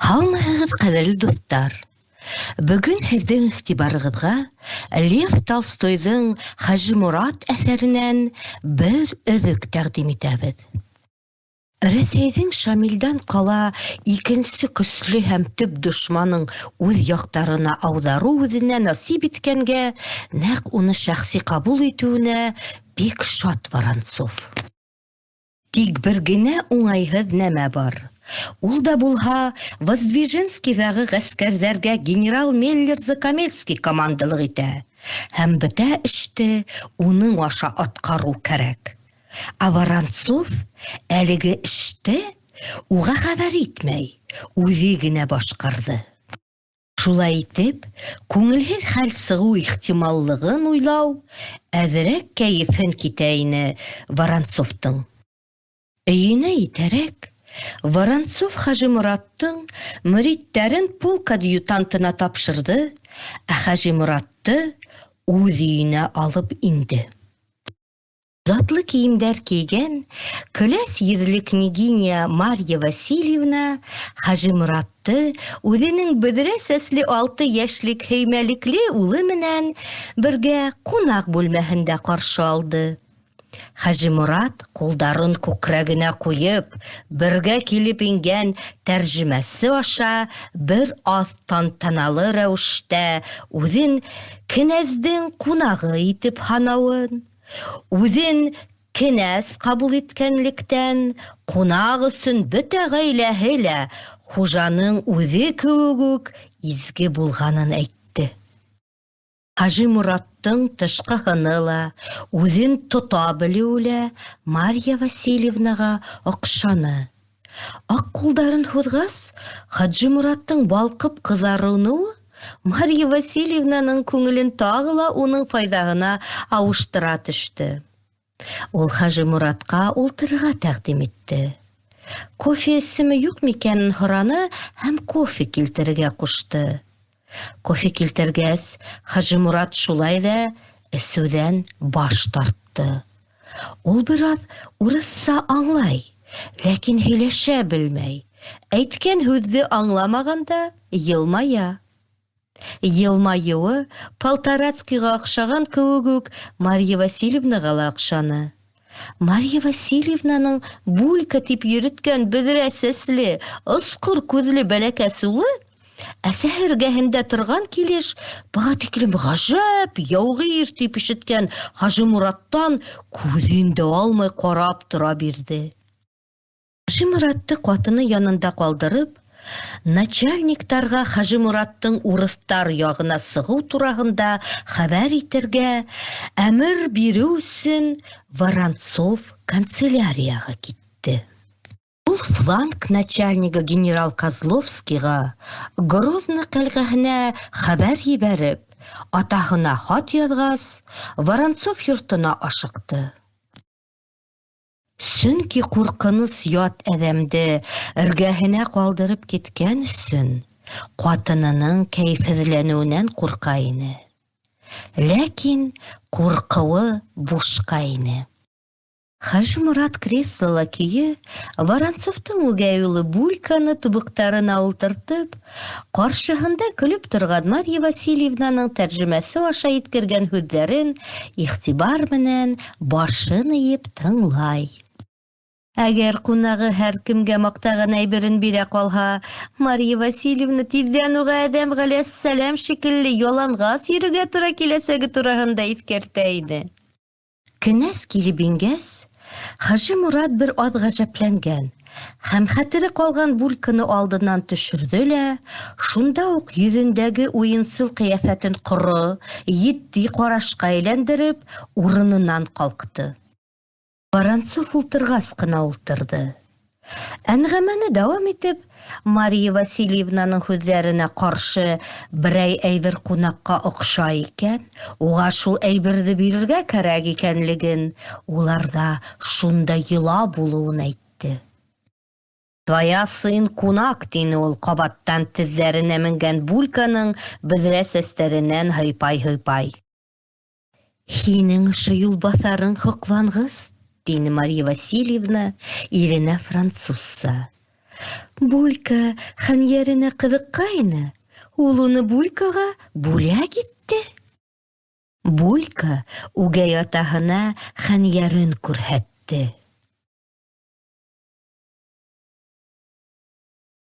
Һаумыһығыҙ, ҡәҙерле дуҫтар! Бөгөн һеҙҙең иғтибарығыҙға Лев Толстойҙың Хажимурат әҫәренән бер өҙөк тәҡдим итәбеҙ. Рәсәйҙең Шамилдан ҡала икенсе көслө һәм төп дошманың үҙ яҡтарына ауҙарыу үҙенә насип иткәнгә, нәҡ уны шәхси ҡабул итеүенә бик шат Воронцов. Тик бер генә уңайһыҙ нәмә бар. Ул да булһа, Воздвиженскийҙағы ғәскәрҙәргә генерал Меллер-Закамельский командалыҡ итә, һәм бөтә эште уның аша атҡарыу кәрәк. Ә Воронцов әлеге эште уға хәбәр итмәй, үҙе генә башҡарҙы. Шулай итеп, күңелһеҙ хәл сығыу ихтималлығын уйлау әҙерәк кәйефһен китә ине Воронцовтың. Өйөнә етәрәк, Воронцов Хажимураттың мөриттәрен полк адъютантына тапшырҙы, ә Хажимуратты үҙ өйөнә алып инде. Затлы кейемдәр кейгән көләс йөҙлө княгиня Марья Васильевна Хажимуратты үҙенең бөҙрә сәсле 6 йәшлек һөймәлекле улы менән бергә ҡунаҡ бүлмәһендә ҡаршы алды. Хажимурат ҡулдарын күкрәгенә ҡуйып, бергә килеп ингән тәржемәсе аша бер аҙ тантаналы рәүештә үҙен кенәздең ҡунағы итеп һанауын, үҙен кенәз ҡабул иткәнлектән, ҡунаҡ өсөн бөтә ғаиләһе лә хужаның үҙе кеүек үк изге булғанын әйтте. Хажимураттың тышҡыһыны ла, үҙен тота белеүе лә Марья Васильевнаға оҡшаны. Аҡ ҡулдарын һуҙғас, Хажимураттың балҡып ҡыҙарыныуы Марья Васильевнаның күңелен тағы ла уның файҙаһына ауыштыра төштө. Ул Хажимуратҡа ултырырға тәҡдим итте. Кофе эсеме юҡ микәнен һораны һәм кофе килтерергә ҡушты. Кофе килтергәс, Хажимурат шулай ҙа эсеүҙән баш тартты. Ул бер аҙ урыҫса аңлай, ләкин һөйләшә белмәй. Әйткән һүҙҙе аңламағанда йылмая. Йылмайыуы Полторацкийға оҡшаған кеүек үк Марья Васильевнаға ла оҡшаны. Марья Васильевнаның Булька тип йөрөткән бөҙрә сәсле, осҡор күҙле бәләкәс улы әсәһе эргәһендә торған килеш быға тиклем ғәжәп, яуғир тип ишеткән Хажимураттан күҙен дә алмай ҡарап тора бирҙе. Хажимуратты ҡатыны янында ҡалдырып, начальниктарға Хажимураттың урыҫтар яғына сығыу тураһында хәбәр итергә, әмер биреү өсөн Воронцов канцелярияға китте. Ул фланг начальнигы генерал Козловскийға Грозно ҡәлғәһенә хәбәр ебәреп, атаһына хат яҙғас, Воронцов йортона ашыҡты. Сөнки ҡурҡыныс ят әҙәмде эргәһенә ҡалдырып киткән өсөн ҡатынының кәйефһеҙләнеүенән ҡурҡа ине. Ләкин ҡурҡыуы бушҡа ине. Хажимурат креслола көйө Воронцовтың үгәй улы Бульканы тубыҡтарына ултыртып, ҡаршыһында көлөп торған Марья Васильевнаның тәржемәсе аша еткергән һүҙҙәрен иғтибар менән башын эйеп тыңлай. Әгәр ҡунағы һәр кемгә маҡтаған әйберен бирә ҡалһа, Марья Васильевна тиҙҙән уға әҙәм ғәләйһиссәләм шикелле яланғас йөрөргә тура киләсәге тураһында иҫкәртә ине. Кенәз килеп ингәс, Хажимурат бер аҙ ғәжәпләнгән һәм хәтере ҡалған Бульканы алдынан төшөрҙө лә, шунда уҡ йөҙөндәге уйынсыл ҡиәфәтен ҡоро, етди ҡарашҡа әйләндереп, урынынан ҡалҡты. Воронцов ултырғас ҡына ултырҙы. Әңгәмәне дауам итеп, Марья Васильевнаның һүҙҙәренә ҡаршы берәй әйбер ҡунаҡҡа оҡшай икән, уға шул әйберҙе бирергә кәрәк икәнлеген, уларҙа шунда йола булыуын әйтте. «Твоя сын ҡунаҡ», тине ул ҡабаттан теҙҙәренә менгән Бульканың бөҙрә сәстәренән һыйпай-һыйпай. «Һинең ошо юлбаҫарың һоҡланғыс», тине Марья Васильевна иренә французса. Булька хәнйәренә ҡыҙыҡҡайны, ул уны Булькаға бүләк итте. Булька үгәй атаһына хәнйәрен күрһәтте.